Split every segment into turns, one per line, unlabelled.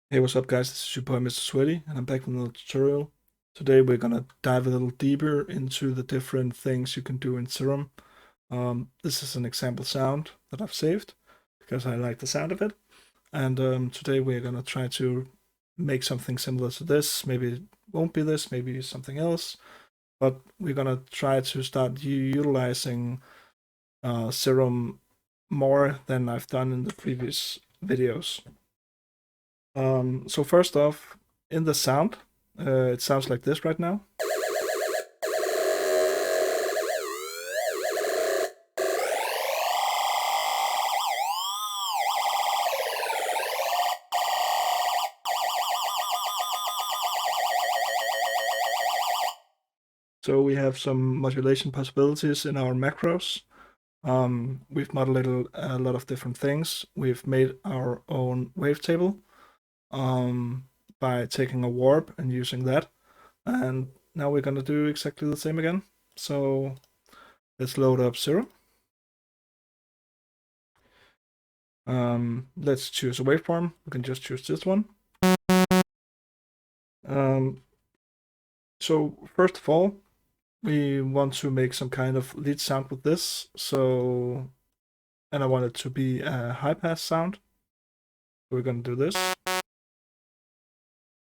Hey, what's up guys, this is your boy Mr. Sweaty, and I'm back with another tutorial. Today we're gonna dive a little deeper into the different things you can do in Serum. This is an example sound that I've saved, because I like the sound of it. And today we're gonna try to make something similar to this. Maybe it won't be this, maybe something else. But we're gonna try to start utilizing Serum more than I've done in the previous videos. So first off, in the sound, it sounds like this right now. So we have some modulation possibilities in our macros. We've modulated a lot of different things. We've made our own wavetable by taking a warp and using that. And now we're going to do exactly the same again. So let's load up Serum. Let's choose a waveform. We can just choose this one. So first of all, we want to make some kind of lead sound with this. And I want it to be a high pass sound. We're going to do this.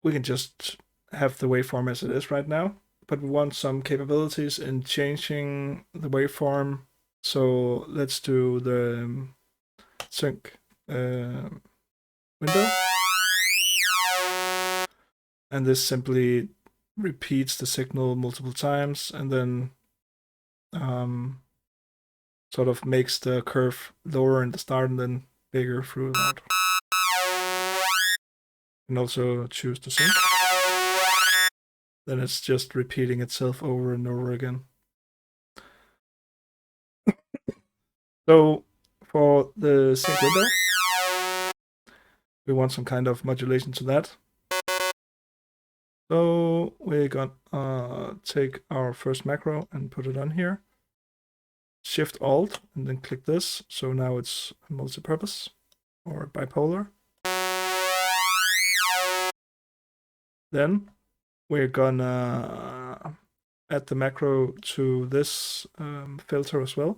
We can just have the waveform as it is right now, but we want some capabilities in changing the waveform. So let's do the sync window. And this simply repeats the signal multiple times and then sort of makes the curve lower in the start and then bigger throughout. And also choose to sync. Then it's just repeating itself over and over again. So for the sync window, we want some kind of modulation to that. So we're gonna take our first macro and put it on here. Shift Alt and then click this. So now it's multi-purpose or bipolar. Then we're gonna add the macro to this filter as well.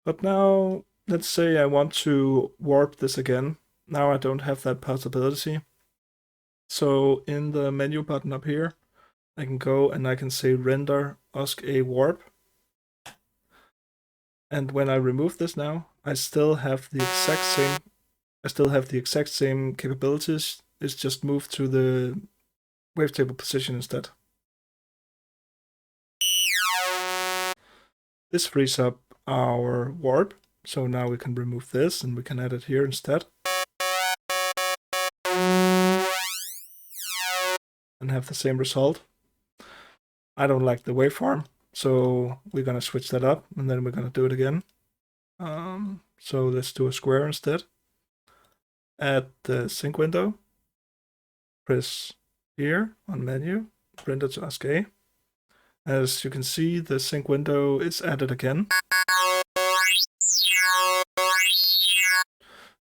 But now, let's say I want to warp this again. Now I don't have that possibility. So in the menu button up here, I can go and I can say render OSC warp. And when I remove this now, I still have the exact same capabilities. It's just moved to the wavetable position instead. This frees up our warp. So now we can remove this and we can add it here instead. And have the same result. I don't like the waveform, so we're gonna switch that up and then we're gonna do it again. So let's do a square instead. Add the sync window. Press here on menu, render to OSC. As you can see, the sync window is added again.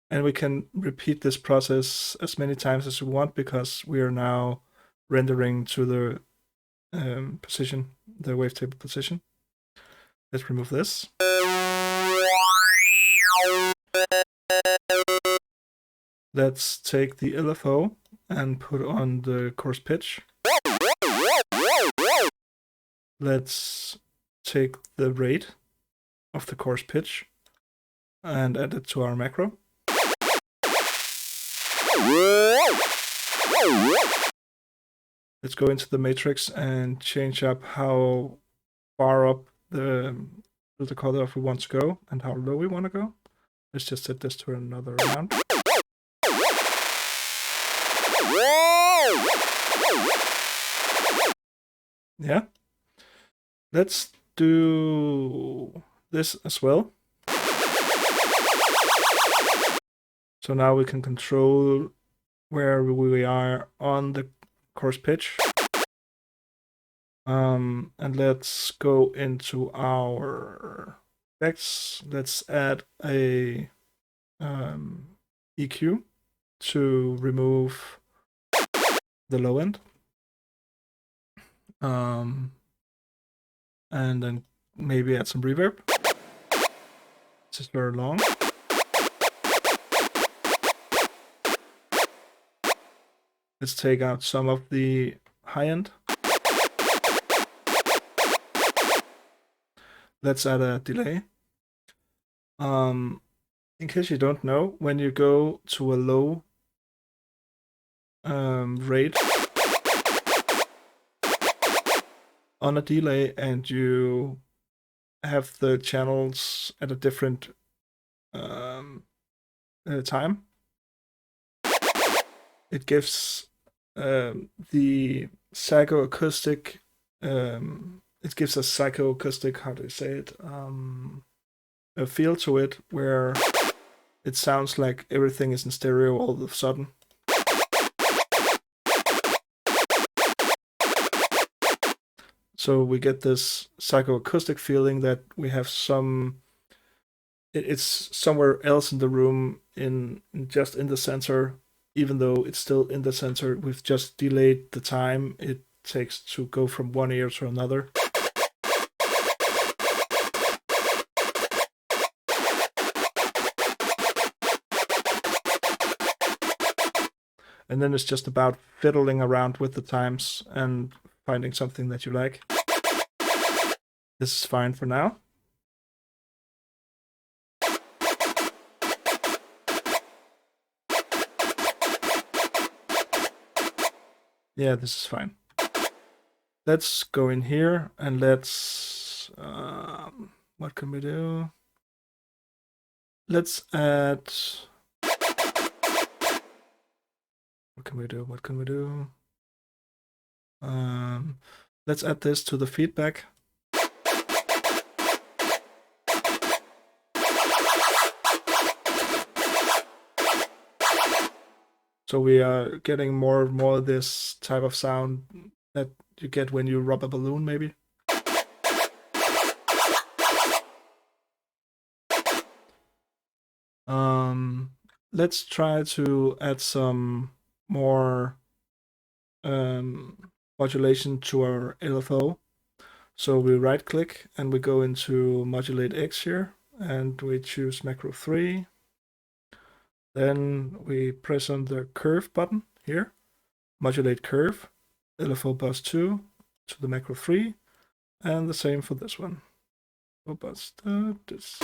And we can repeat this process as many times as we want because we are now rendering to the position, the wavetable position. Let's remove this. Let's take the LFO and put on the coarse pitch. Let's take the rate of the coarse pitch and add it to our macro. Let's go into the matrix and change up how far up the filter cutoff we want to go and how low we want to go. Let's just set this to another round. Yeah. Let's do this as well. So now we can control where we are on the coarse pitch. And let's go into our effects. Let's add a EQ to remove the low end. And then maybe add some reverb. This is very long. Let's take out some of the high end. Let's add a delay. In case you don't know, when you go to a low rate on a delay and you have the channels at a different time, it gives the psychoacoustic, it gives a psychoacoustic, how do you say it, a feel to it where it sounds like everything is in stereo all of a sudden. So we get this psychoacoustic feeling that we have some, it's somewhere else in the room, just in the sensor, even though it's still in the sensor. We've just delayed the time it takes to go from one ear to another. And then it's just about fiddling around with the times and finding something that you like. This is fine for now. Yeah, this is fine. Let's go in here and let's, what can we do? Let's add, what can we do? Let's add this to the feedback. So we are getting more and more this type of sound that you get when you rub a balloon, maybe. Let's try to add some more modulation to our LFO. So we right click and we go into modulate X here and we choose macro 3. Then we press on the curve button here, modulate curve, LFO bus 2 to the macro 3, and the same for this one. Bus this.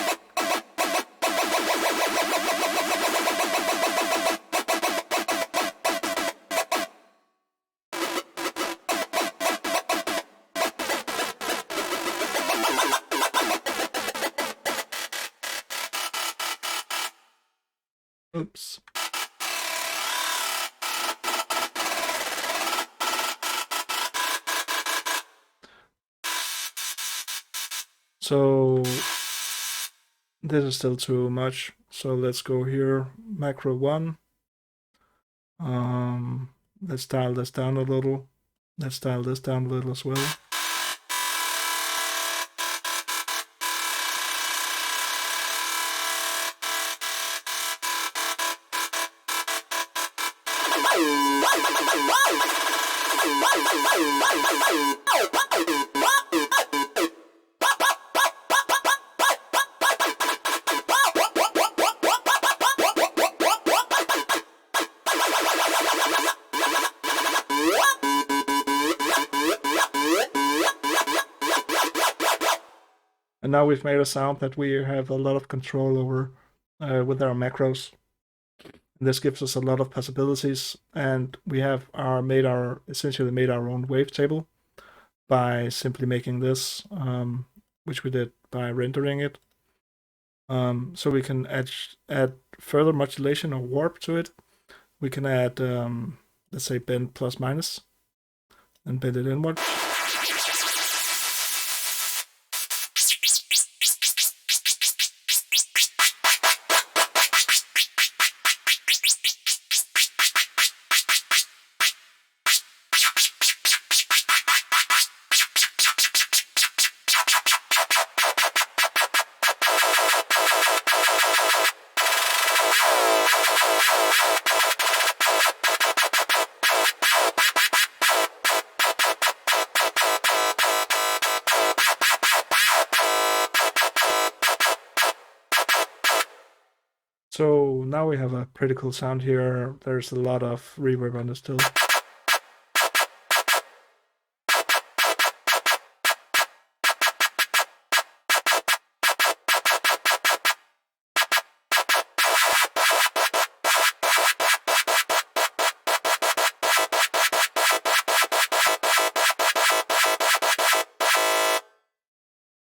Oops. So this is still too much. So let's go here, macro 1. Let's dial this down a little. Let's dial this down a little as well. And now we've made a sound that we have a lot of control over with our macros. And this gives us a lot of possibilities, and we have essentially made our own wavetable by simply making this, which we did by rendering it. So we can add further modulation or warp to it. We can add, let's say, bend plus minus, and bend it inward. So now we have a pretty cool sound here. There's a lot of reverb on this still.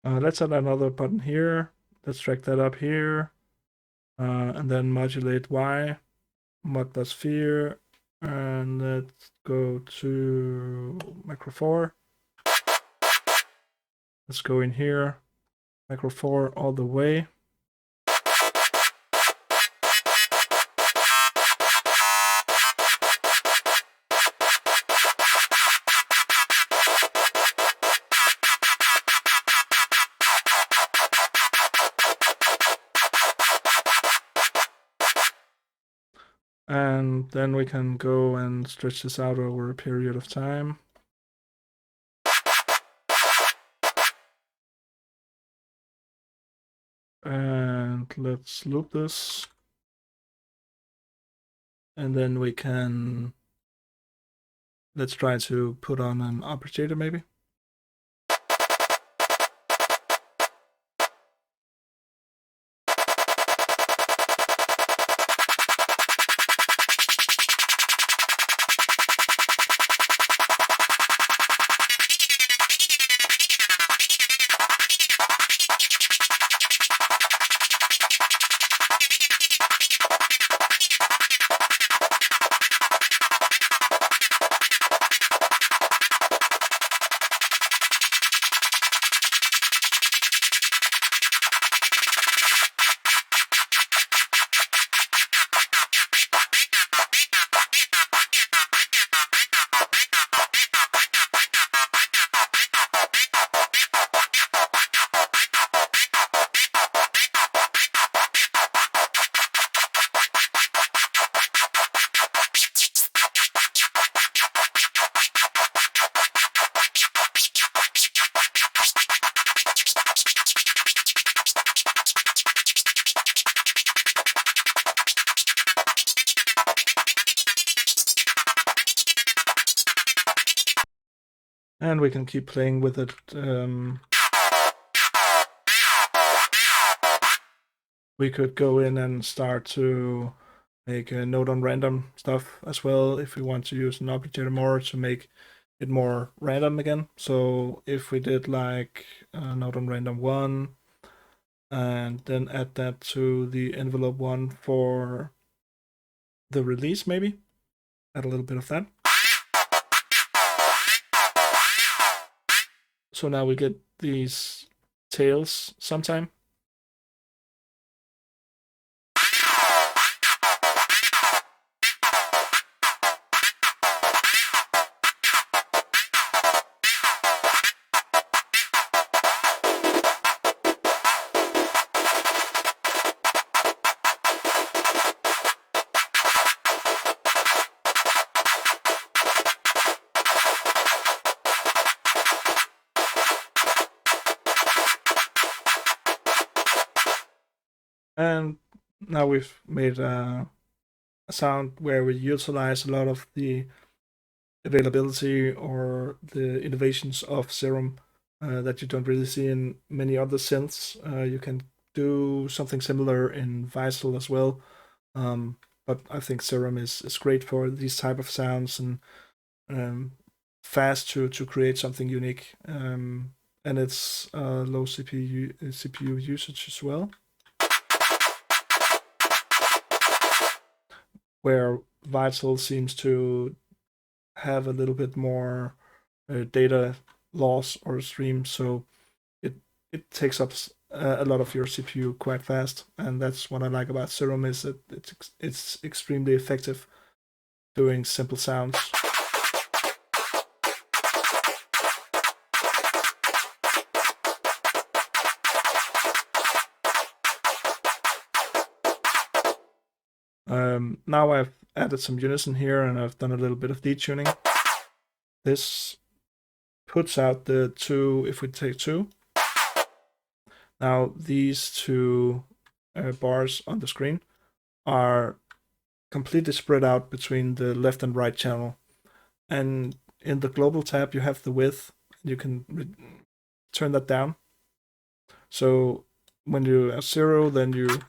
Let's add another button here. Let's drag that up here. And then modulate Y, mod plus sphere, and let's go to micro 4. Let's go in here, micro 4 all the way. And then we can go and stretch this out over a period of time. And let's loop this. And then we can, let's try to put on an arpeggiator maybe. And we can keep playing with it. We could go in and start to make a note on random stuff as well if we want to use an arpeggiator more to make it more random again. So if we did like a note on random 1 and then add that to the envelope 1 for the release, maybe add a little bit of that. So now we get these tails sometime. And now we've made a sound where we utilize a lot of the availability or the innovations of Serum that you don't really see in many other synths. You can do something similar in Visal as well, but I think Serum is great for these type of sounds and fast to create something unique. And it's low CPU usage as well. Where Vital seems to have a little bit more data loss or stream, so it takes up a lot of your CPU quite fast, and that's what I like about Serum is that it's extremely effective doing simple sounds. Now I've added some Unison here and I've done a little bit of detuning. This puts out the 2, if we take 2. Now these 2 bars on the screen are completely spread out between the left and right channel. And in the global tab, you have the width. You can turn that down. So when you have 0, then you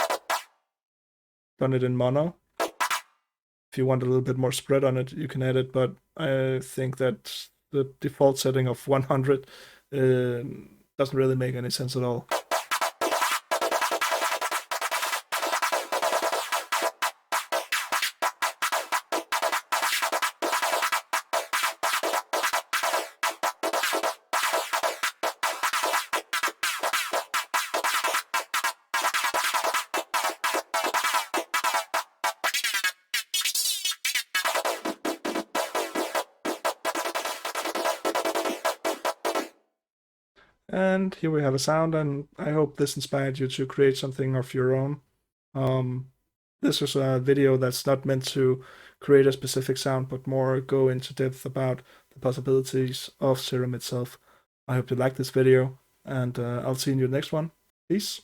run it in mono. If you want a little bit more spread on it, you can add it, but I think that the default setting of 100 doesn't really make any sense at all. And here we have a sound, and I hope this inspired you to create something of your own. This was a video that's not meant to create a specific sound, but more go into depth about the possibilities of Serum itself. I hope you liked this video, and I'll see you in the next one. Peace.